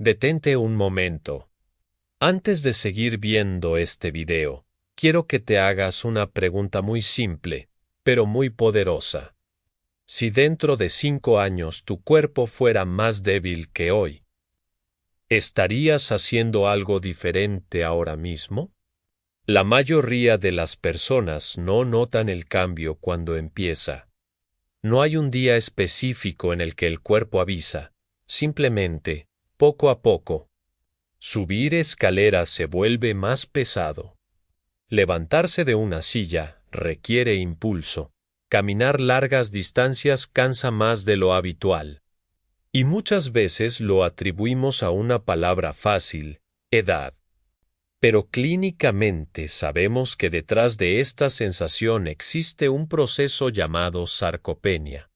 Detente un momento. Antes de seguir viendo este video, quiero que te hagas una pregunta muy simple, pero muy poderosa. Si dentro de 5 años tu cuerpo fuera más débil que hoy, ¿estarías haciendo algo diferente ahora mismo? La mayoría de las personas no notan el cambio cuando empieza. No hay un día específico en el que el cuerpo avisa, simplemente, poco a poco. Subir escaleras se vuelve más pesado. Levantarse de una silla requiere impulso. Caminar largas distancias cansa más de lo habitual. Y muchas veces lo atribuimos a una palabra fácil, edad. Pero clínicamente sabemos que detrás de esta sensación existe un proceso llamado sarcopenia.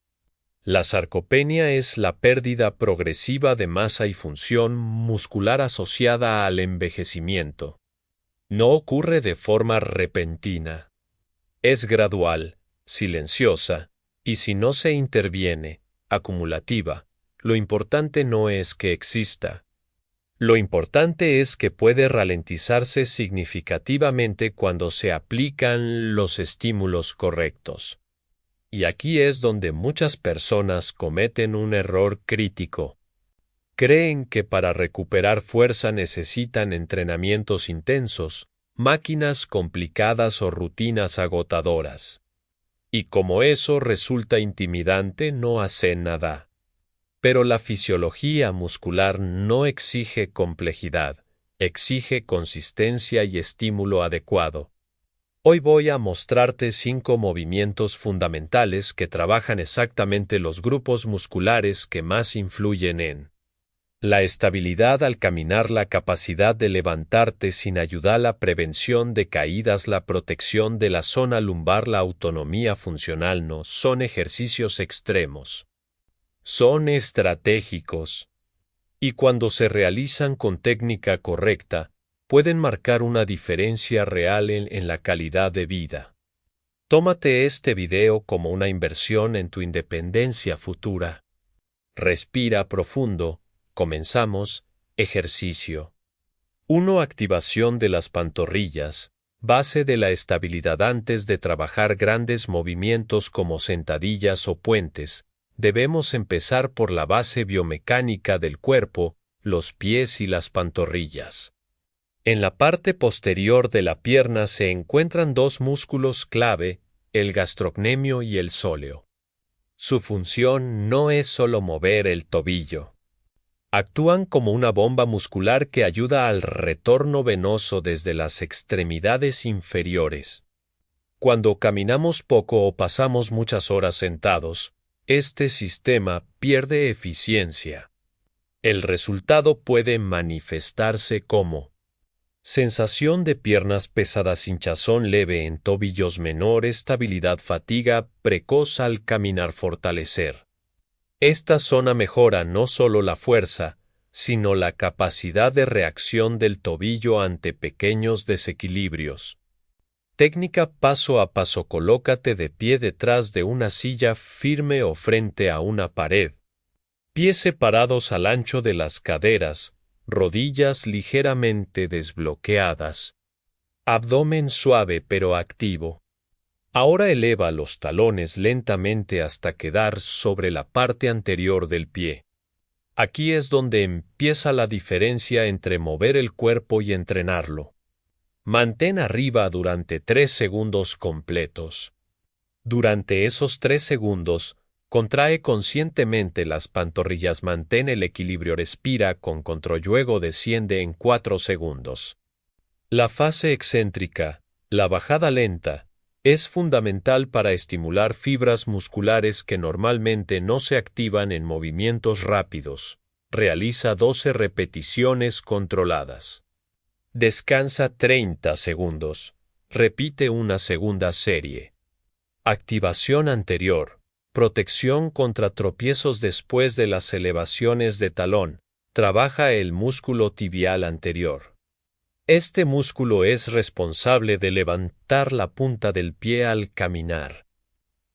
La sarcopenia es la pérdida progresiva de masa y función muscular asociada al envejecimiento. No ocurre de forma repentina. Es gradual, silenciosa, y si no se interviene, acumulativa. Lo importante no es que exista. Lo importante es que puede ralentizarse significativamente cuando se aplican los estímulos correctos. Y aquí es donde muchas personas cometen un error crítico. Creen que para recuperar fuerza necesitan entrenamientos intensos, máquinas complicadas o rutinas agotadoras. Y como eso resulta intimidante, no hacen nada. Pero la fisiología muscular no exige complejidad, exige consistencia y estímulo adecuado. Hoy voy a mostrarte 5 movimientos fundamentales que trabajan exactamente los grupos musculares que más influyen en la estabilidad al caminar, la capacidad de levantarte sin ayuda, la prevención de caídas, la protección de la zona lumbar, la autonomía funcional. No son ejercicios extremos. Son estratégicos. Y cuando se realizan con técnica correcta, pueden marcar una diferencia real en la calidad de vida. Tómate este video como una inversión en tu independencia futura. Respira profundo. Comenzamos. Ejercicio. 1. Activación de las pantorrillas, base de la estabilidad. Antes de trabajar grandes movimientos como sentadillas o puentes, debemos empezar por la base biomecánica del cuerpo, los pies y las pantorrillas. En la parte posterior de la pierna se encuentran 2 músculos clave, el gastrocnemio y el sóleo. Su función no es solo mover el tobillo. Actúan como una bomba muscular que ayuda al retorno venoso desde las extremidades inferiores. Cuando caminamos poco o pasamos muchas horas sentados, este sistema pierde eficiencia. El resultado puede manifestarse como sensación de piernas pesadas, hinchazón leve en tobillos menor, estabilidad, fatiga precoz al caminar. Fortalecer. Esta zona mejora no solo la fuerza, sino la capacidad de reacción del tobillo ante pequeños desequilibrios. Técnica paso a paso. Colócate de pie detrás de una silla firme o frente a una pared. Pies separados al ancho de las caderas, rodillas ligeramente desbloqueadas. Abdomen suave pero activo. Ahora eleva los talones lentamente hasta quedar sobre la parte anterior del pie. Aquí es donde empieza la diferencia entre mover el cuerpo y entrenarlo. Mantén arriba durante 3 segundos completos. Durante esos 3 segundos, contrae conscientemente las pantorrillas, mantén el equilibrio, respira con control, luego desciende en 4 segundos. La fase excéntrica, la bajada lenta, es fundamental para estimular fibras musculares que normalmente no se activan en movimientos rápidos. Realiza 12 repeticiones controladas. Descansa 30 segundos. Repite una segunda serie. Activación anterior. Protección contra tropiezos después de las elevaciones de talón. Trabaja el músculo tibial anterior. Este músculo es responsable de levantar la punta del pie al caminar.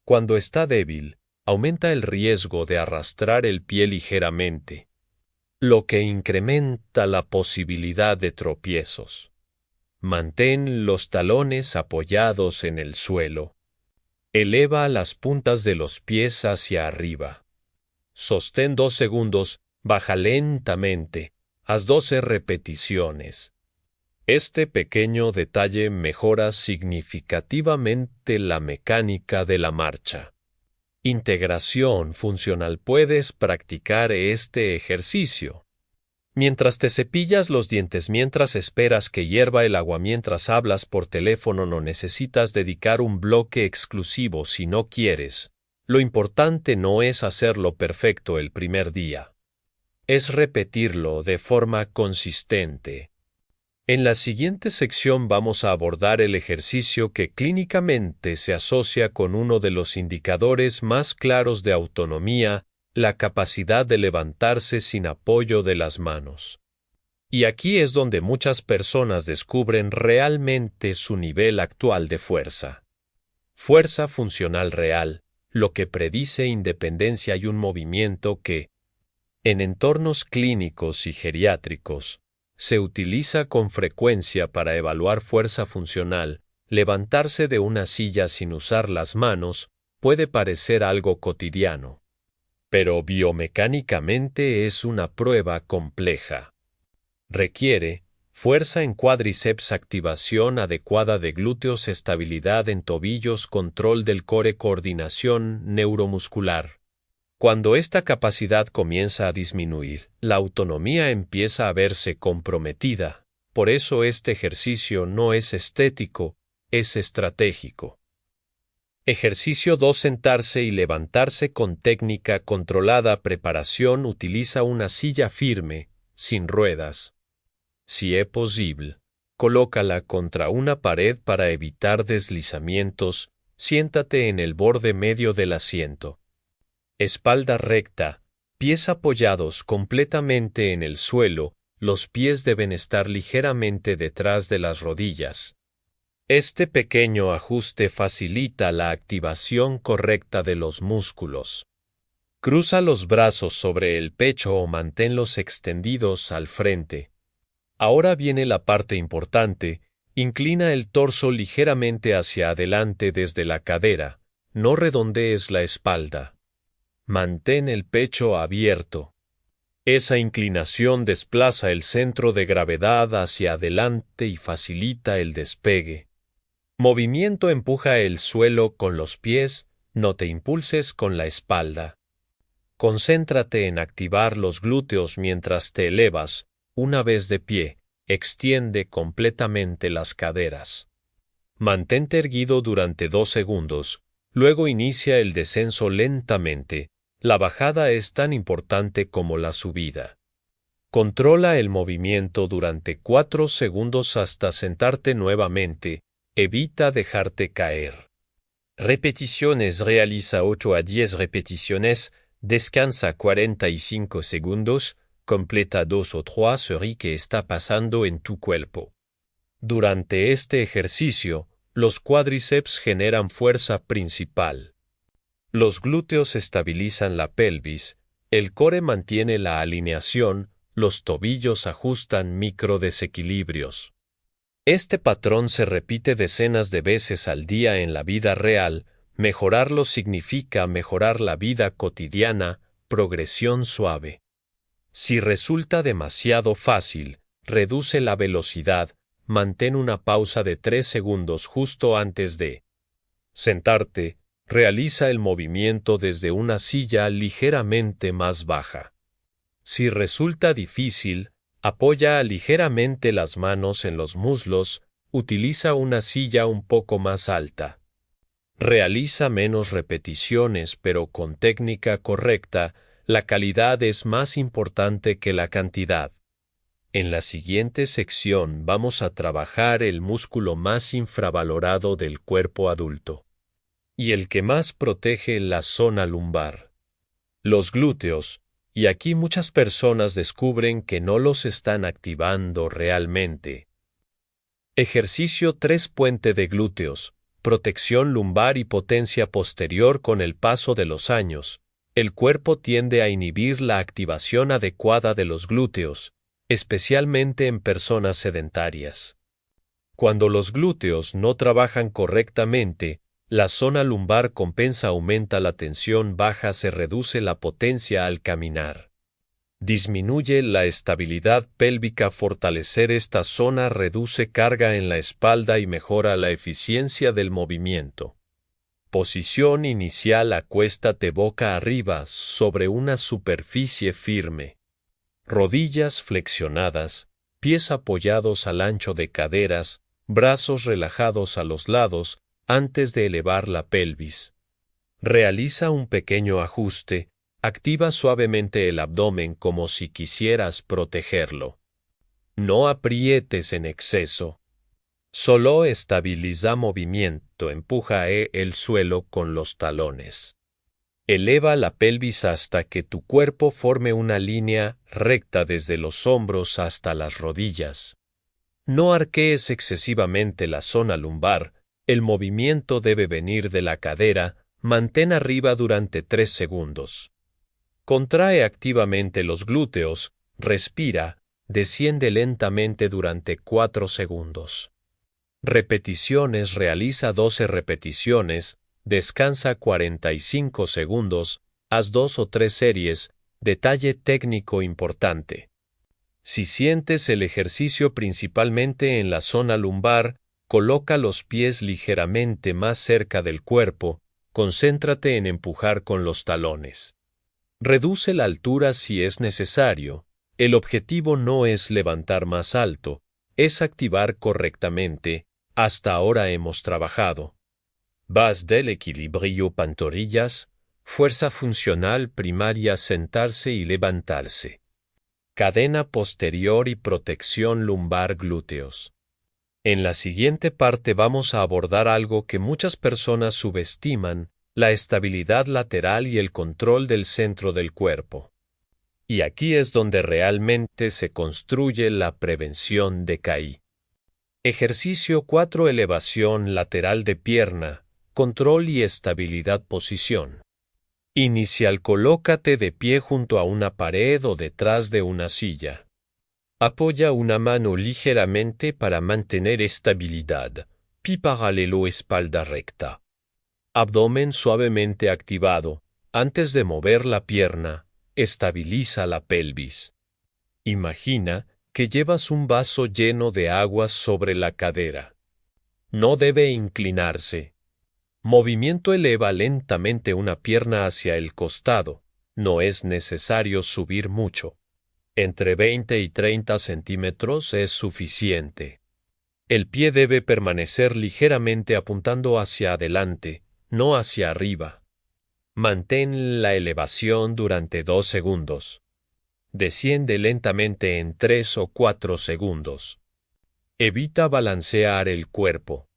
Cuando está débil, aumenta el riesgo de arrastrar el pie ligeramente. lo que incrementa la posibilidad de tropiezos. Mantén los talones apoyados en el suelo. Eleva las puntas de los pies hacia arriba. Sostén 2 segundos, baja lentamente. Haz 12 repeticiones. Este pequeño detalle mejora significativamente la mecánica de la marcha. Integración funcional. Puedes practicar este ejercicio. Mientras te cepillas los dientes, mientras esperas que hierva el agua, mientras hablas por teléfono, no necesitas dedicar un bloque exclusivo si no quieres. Lo importante no es hacerlo perfecto el primer día. Es repetirlo de forma consistente. En la siguiente sección vamos a abordar el ejercicio que clínicamente se asocia con uno de los indicadores más claros de autonomía, la capacidad de levantarse sin apoyo de las manos. Y aquí es donde muchas personas descubren realmente su nivel actual de fuerza. Fuerza funcional real, lo que predice independencia y un movimiento que, en entornos clínicos y geriátricos, se utiliza con frecuencia para evaluar fuerza funcional. Levantarse de una silla sin usar las manos puede parecer algo cotidiano, pero biomecánicamente es una prueba compleja. Requiere fuerza en cuádriceps, activación adecuada de glúteos, estabilidad en tobillos, control del core, coordinación neuromuscular. Cuando esta capacidad comienza a disminuir, la autonomía empieza a verse comprometida. Por eso este ejercicio no es estético, es estratégico. Ejercicio 2. Sentarse y levantarse con técnica controlada. Preparación. Utiliza una silla firme, sin ruedas. Si es posible, colócala contra una pared para evitar deslizamientos. Siéntate en el borde medio del asiento. Espalda recta, pies apoyados completamente en el suelo, los pies deben estar ligeramente detrás de las rodillas. Este pequeño ajuste facilita la activación correcta de los músculos. Cruza los brazos sobre el pecho o manténlos extendidos al frente. Ahora viene la parte importante. Inclina el torso ligeramente hacia adelante desde la cadera. No redondees la espalda. Mantén el pecho abierto. Esa inclinación desplaza el centro de gravedad hacia adelante y facilita el despegue. Movimiento. Empuja el suelo con los pies, no te impulses con la espalda. Concéntrate en activar los glúteos mientras te elevas. Una vez de pie, extiende completamente las caderas. Mantente erguido durante 2 segundos, luego inicia el descenso lentamente. La bajada es tan importante como la subida. Controla el movimiento durante 4 segundos hasta sentarte nuevamente. Evita dejarte caer. Repeticiones. Realiza 8 a 10 repeticiones. Descansa 45 segundos. Completa 2 o 3 sobre qué está pasando en tu cuerpo. Durante este ejercicio, los cuádriceps generan fuerza principal. Los glúteos estabilizan la pelvis, el core mantiene la alineación, los tobillos ajustan microdesequilibrios. Este patrón se repite decenas de veces al día en la vida real. Mejorarlo significa mejorar la vida cotidiana, progresión suave. Si resulta demasiado fácil, reduce la velocidad, mantén una pausa de 3 segundos justo antes de sentarte. Realiza el movimiento desde una silla ligeramente más baja. Si resulta difícil, apoya ligeramente las manos en los muslos, utiliza una silla un poco más alta. Realiza menos repeticiones, pero con técnica correcta, la calidad es más importante que la cantidad. En la siguiente sección vamos a trabajar el músculo más infravalorado del cuerpo adulto y el que más protege la zona lumbar, los glúteos, y aquí muchas personas descubren que no los están activando realmente. Ejercicio 3. Puente de glúteos, protección lumbar y potencia posterior. Con el paso de los años, El cuerpo tiende a inhibir la activación adecuada de los glúteos, especialmente en personas sedentarias. Cuando los glúteos no trabajan correctamente, la zona lumbar compensa, aumenta la tensión baja, se reduce la potencia al caminar. Disminuye la estabilidad pélvica, fortalecer esta zona reduce carga en la espalda y mejora la eficiencia del movimiento. Posición inicial: acuéstate boca arriba sobre una superficie firme. Rodillas flexionadas, pies apoyados al ancho de caderas, brazos relajados a los lados antes de elevar la pelvis. Realiza un pequeño ajuste, activa suavemente el abdomen como si quisieras protegerlo. No aprietes en exceso. Solo estabiliza movimiento, empuja el suelo con los talones. Eleva la pelvis hasta que tu cuerpo forme una línea recta desde los hombros hasta las rodillas. No arquees excesivamente la zona lumbar, el movimiento debe venir de la cadera, mantén arriba durante 3 segundos. Contrae activamente los glúteos, respira, desciende lentamente durante 4 segundos. Repeticiones: realiza 12 repeticiones, descansa 45 segundos, haz 2 o 3 series. Detalle técnico importante. Si sientes el ejercicio principalmente en la zona lumbar, coloca los pies ligeramente más cerca del cuerpo, concéntrate en empujar con los talones. Reduce la altura si es necesario. El objetivo no es levantar más alto, es activar correctamente. Hasta ahora hemos trabajado base del equilibrio, pantorrillas, fuerza funcional primaria, sentarse y levantarse, cadena posterior y protección lumbar, glúteos. En la siguiente parte vamos a abordar algo que muchas personas subestiman: la estabilidad lateral y el control del centro del cuerpo. Y aquí es donde realmente se construye la prevención de CAI. Ejercicio 4: elevación lateral de pierna, control y estabilidad. Posición inicial: colócate de pie junto a una pared o detrás de una silla. Apoya una mano ligeramente para mantener estabilidad. Pie paralelo, espalda recta. Abdomen suavemente activado. Antes de mover la pierna, estabiliza la pelvis. Imagina que llevas un vaso lleno de agua sobre la cadera. No debe inclinarse. Movimiento: eleva lentamente una pierna hacia el costado. No es necesario subir mucho. Entre 20 y 30 centímetros es suficiente. El pie debe permanecer ligeramente apuntando hacia adelante, no hacia arriba. Mantén la elevación durante 2 segundos. Desciende lentamente en 3 o 4 segundos. Evita balancear el cuerpo.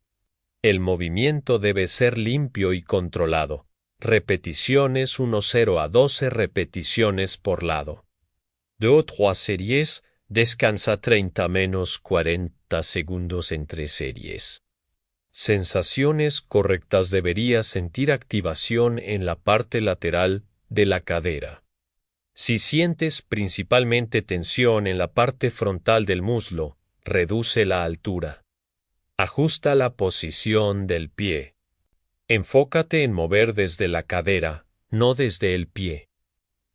El movimiento debe ser limpio y controlado. Repeticiones: 0 a 12 repeticiones por lado. 2 o 3 series, descansa 30 menos 40 segundos entre series. Sensaciones correctas: deberías sentir activación en la parte lateral de la cadera. Si sientes principalmente tensión en la parte frontal del muslo, reduce la altura. Ajusta la posición del pie. Enfócate en mover desde la cadera, no desde el pie.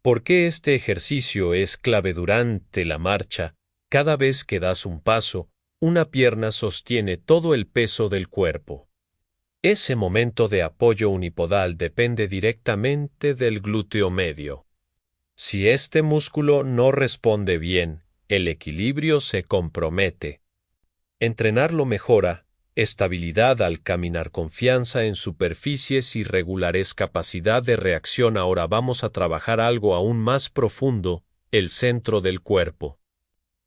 ¿Por qué este ejercicio es clave durante la marcha? Cada vez que das un paso, una pierna sostiene todo el peso del cuerpo. Ese momento de apoyo unipodal depende directamente del glúteo medio. Si este músculo no responde bien, el equilibrio se compromete. Entrenarlo mejora: estabilidad al caminar, confianza en superficies irregulares, capacidad de reacción. Ahora vamos a trabajar algo aún más profundo: el centro del cuerpo.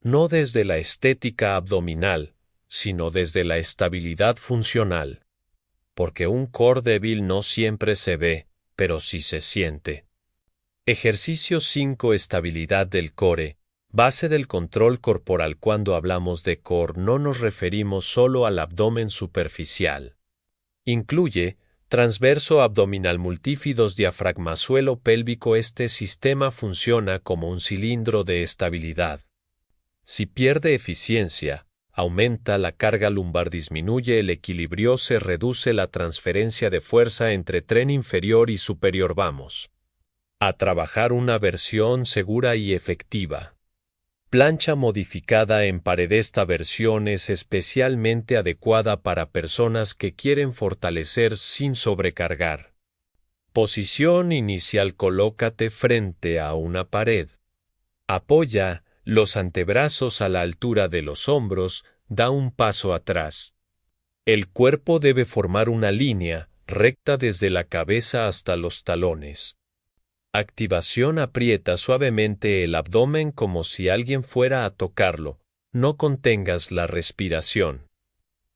No desde la estética abdominal, sino desde la estabilidad funcional. Porque un core débil no siempre se ve, pero sí se siente. Ejercicio 5: estabilidad del core, base del control corporal. Cuando hablamos de core no nos referimos solo al abdomen superficial. Incluye Transverso abdominal multífidos diafragma suelo pélvico. Este sistema funciona como un cilindro de estabilidad. Si pierde eficiencia, aumenta la carga lumbar, disminuye el equilibrio, se reduce la transferencia de fuerza entre tren inferior y superior. Vamos a trabajar una versión segura y efectiva. Plancha modificada en pared. Esta versión es especialmente adecuada para personas que quieren fortalecer sin sobrecargar. Posición inicial. Colócate frente a una pared. Apoya los antebrazos a la altura de los hombros, da un paso atrás. El cuerpo debe formar una línea recta desde la cabeza hasta los talones. Activación. Aprieta suavemente el abdomen como si alguien fuera a tocarlo. No contengas la respiración.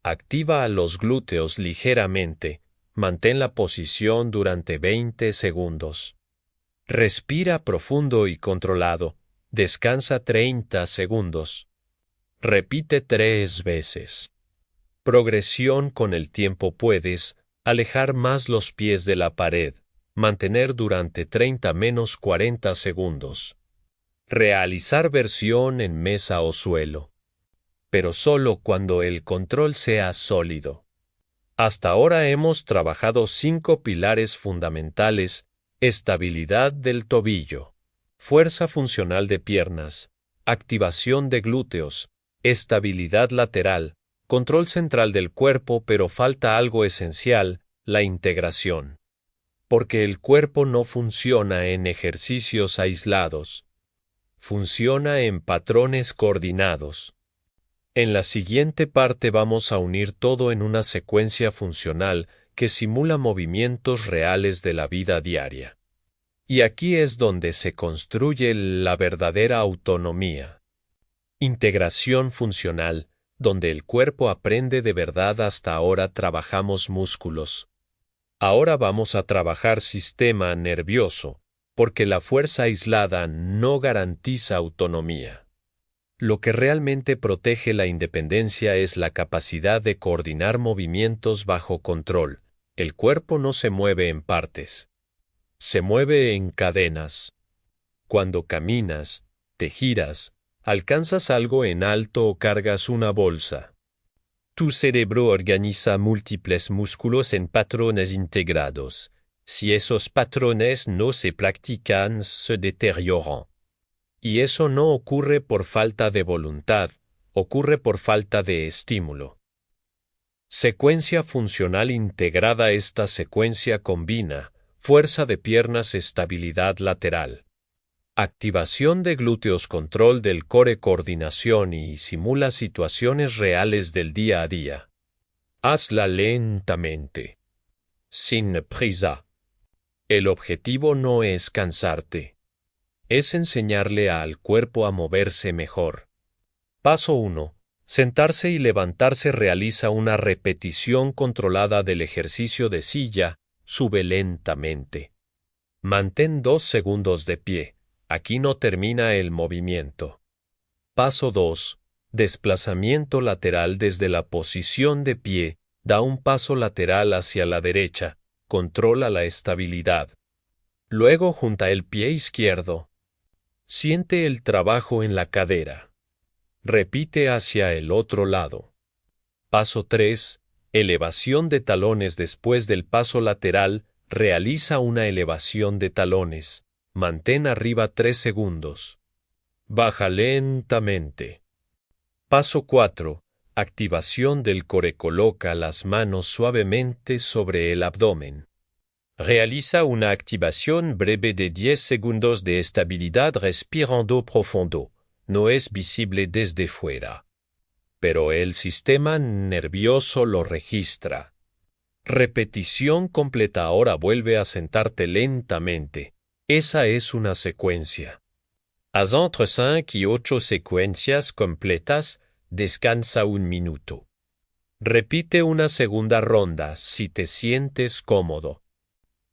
Activa a los glúteos ligeramente. Mantén la posición durante 20 segundos. Respira profundo y controlado. Descansa 30 segundos. Repite 3 veces. Progresión. Con el tiempo puedes alejar más los pies de la pared. Mantener durante 30-40 segundos. Realizar versión en mesa o suelo. Pero solo cuando el control sea sólido. Hasta ahora hemos trabajado 5 pilares fundamentales: estabilidad del tobillo, fuerza funcional de piernas, activación de glúteos, estabilidad lateral, control central del cuerpo, pero falta algo esencial: la integración. Porque el cuerpo no funciona en ejercicios aislados. Funciona en patrones coordinados. En la siguiente parte vamos a unir todo en una secuencia funcional que simula movimientos reales de la vida diaria. Y aquí es donde se construye la verdadera autonomía. Integración funcional, donde el cuerpo aprende de verdad. Hasta ahora trabajamos músculos. Ahora vamos a trabajar sistema nervioso, porque la fuerza aislada no garantiza autonomía. Lo que realmente protege la independencia es la capacidad de coordinar movimientos bajo control. El cuerpo no se mueve en partes. Se mueve en cadenas. Cuando caminas, te giras, alcanzas algo en alto o cargas una bolsa. Tu cerebro organiza múltiples músculos en patrones integrados. Si esos patrones no se practican, se deterioran. Y eso no ocurre por falta de voluntad, ocurre por falta de estímulo. Secuencia funcional integrada. Esta secuencia combina fuerza de piernas, estabilidad lateral, activación de glúteos, control del core, coordinación, y simula situaciones reales del día a día. Hazla lentamente, sin prisa. El objetivo no es cansarte. Es enseñarle al cuerpo a moverse mejor. Paso 1. Sentarse y levantarse. Realiza una repetición controlada del ejercicio de silla. Sube lentamente. Mantén 2 segundos de pie. Aquí no termina el movimiento. Paso 2. Desplazamiento lateral. Desde la posición de pie, da un paso lateral hacia la derecha. Controla la estabilidad. Luego junta el pie izquierdo. Siente el trabajo en la cadera. Repite hacia el otro lado. Paso 3. Elevación de talones. Después del paso lateral, realiza una elevación de talones. Mantén arriba 3 segundos. Baja lentamente. Paso 4. Activación del core. Coloca las manos suavemente sobre el abdomen. Realiza una activación breve de 10 segundos de estabilidad respirando profundo. No es visible desde fuera, pero el sistema nervioso lo registra. Repetición completa. Ahora vuelve a sentarte lentamente. Esa es una secuencia. Haz entre 5 y 8 secuencias completas. Descansa 1 minuto. Repite una segunda ronda si te sientes cómodo.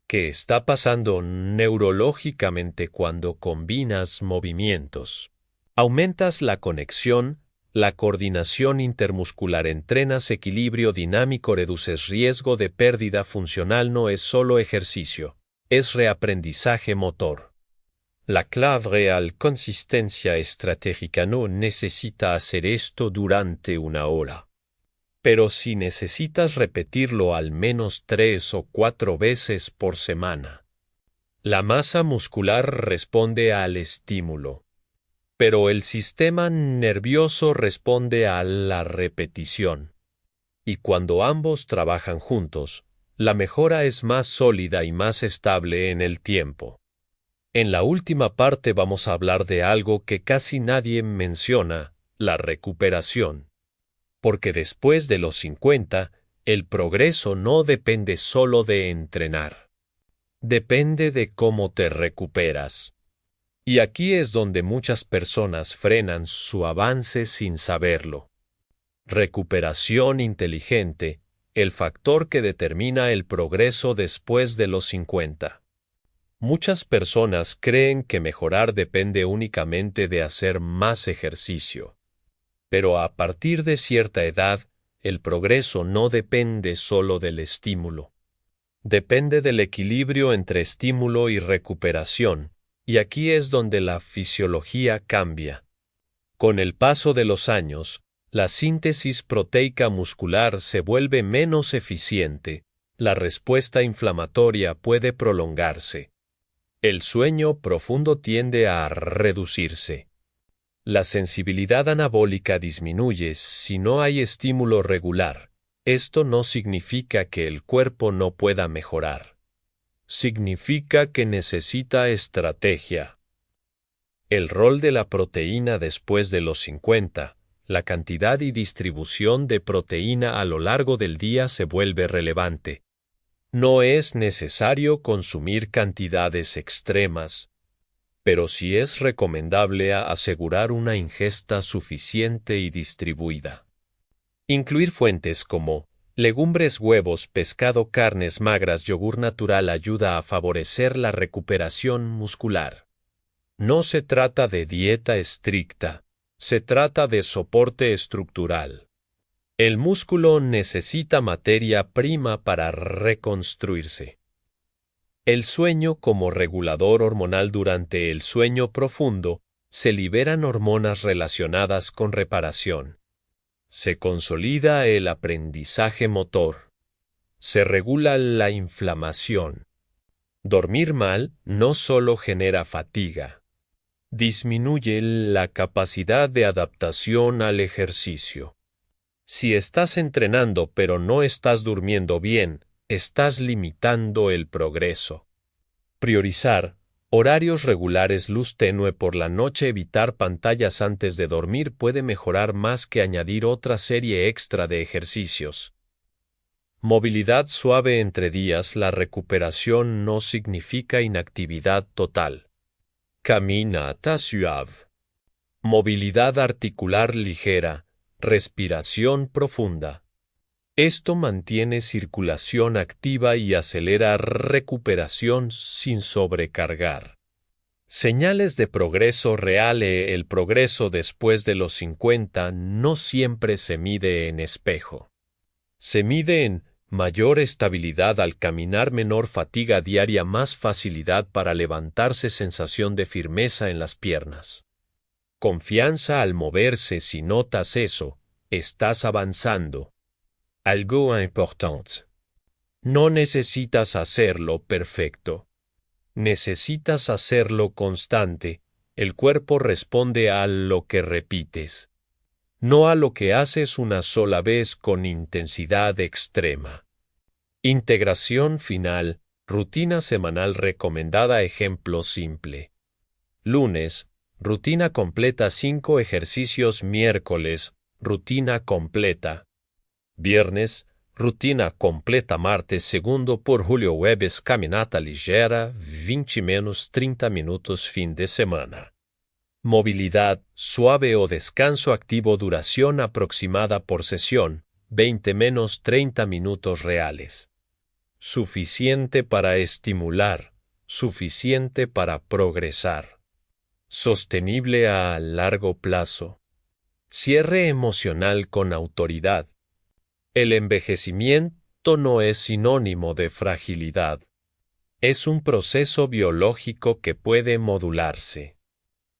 ¿Qué está pasando neurológicamente cuando combinas movimientos? Aumentas la conexión, La coordinación intermuscular entrenas equilibrio dinámico, reduces riesgo de pérdida funcional, no es solo ejercicio, es reaprendizaje motor. La clave real, consistencia estratégica, no necesita hacer esto durante una hora. Pero si necesitas repetirlo al menos 3 o 4 veces por semana. La masa muscular responde al estímulo, pero el sistema nervioso responde a la repetición. Y cuando ambos trabajan juntos, la mejora es más sólida y más estable en el tiempo. En la última parte vamos a hablar de algo que casi nadie menciona, la recuperación. Porque después de los 50, el progreso no depende solo de entrenar. Depende de cómo te recuperas. Y aquí es donde muchas personas frenan su avance sin saberlo. Recuperación inteligente, el factor que determina el progreso después de los 50. Muchas personas creen que mejorar depende únicamente de hacer más ejercicio. Pero a partir de cierta edad, el progreso no depende solo del estímulo. Depende del equilibrio entre estímulo y recuperación, y aquí es donde la fisiología cambia. Con el paso de los años, la síntesis proteica muscular se vuelve menos eficiente, la respuesta inflamatoria puede prolongarse. El sueño profundo tiende a reducirse. La sensibilidad anabólica disminuye si no hay estímulo regular. Esto no significa que el cuerpo no pueda mejorar. Significa que necesita estrategia. El rol de la proteína después de los 50, la cantidad y distribución de proteína a lo largo del día se vuelve relevante. No es necesario consumir cantidades extremas, pero sí es recomendable asegurar una ingesta suficiente y distribuida. Incluir fuentes como legumbres, huevos, pescado, carnes magras, yogur natural ayuda a favorecer la recuperación muscular. No se trata de dieta estricta, se trata de soporte estructural. El músculo necesita materia prima para reconstruirse. El sueño como regulador hormonal. Durante el sueño profundo, se liberan hormonas relacionadas con reparación. Se consolida el aprendizaje motor. Se regula la inflamación. Dormir mal no solo genera fatiga, disminuye la capacidad de adaptación al ejercicio. Si estás entrenando pero no estás durmiendo bien, estás limitando el progreso. Priorizar, horarios regulares, luz tenue por la noche, evitar pantallas antes de dormir puede mejorar más que añadir otra serie extra de ejercicios. Movilidad suave entre días. La recuperación no significa inactividad total. Caminata suave. Movilidad articular ligera. Respiración profunda. Esto mantiene circulación activa y acelera recuperación sin sobrecargar. Señales de progreso real. El progreso después de los 50 no siempre se mide en espejo. Se mide en mayor estabilidad al caminar, menor fatiga diaria, más facilidad para levantarse, sensación de firmeza en las piernas. Confianza al moverse. Si notas eso, estás avanzando. Algo importante. No necesitas hacerlo perfecto. Necesitas hacerlo constante. El cuerpo responde a lo que repites, no a lo que haces una sola vez con intensidad extrema. Integración final. Rutina semanal recomendada. Ejemplo simple. Lunes, rutina completa 5 ejercicios. Miércoles, rutina completa. Viernes, rutina completa. Martes, segundo por Julio. Jueves, caminata ligera, 20-30 minutos. Fin de semana. Movilidad suave o descanso activo. Duración aproximada por sesión, 20-30 minutos reales. Suficiente para estimular, suficiente para progresar. Sostenible a largo plazo. Cierre emocional con autoridad. El envejecimiento no es sinónimo de fragilidad. Es un proceso biológico que puede modularse.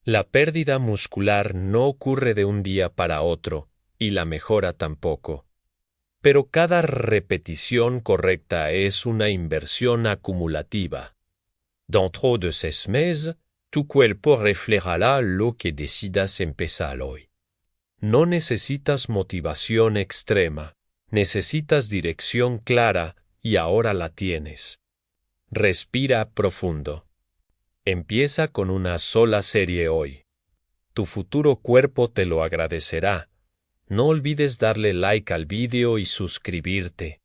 La pérdida muscular no ocurre de un día para otro, y la mejora tampoco. Pero cada repetición correcta es una inversión acumulativa. Dentro de 6 meses, tu cuerpo reflejará lo que decidas empezar hoy. No necesitas motivación extrema, necesitas dirección clara y ahora la tienes. Respira profundo. Empieza con una sola serie hoy. Tu futuro cuerpo te lo agradecerá. No olvides darle like al vídeo y suscribirte.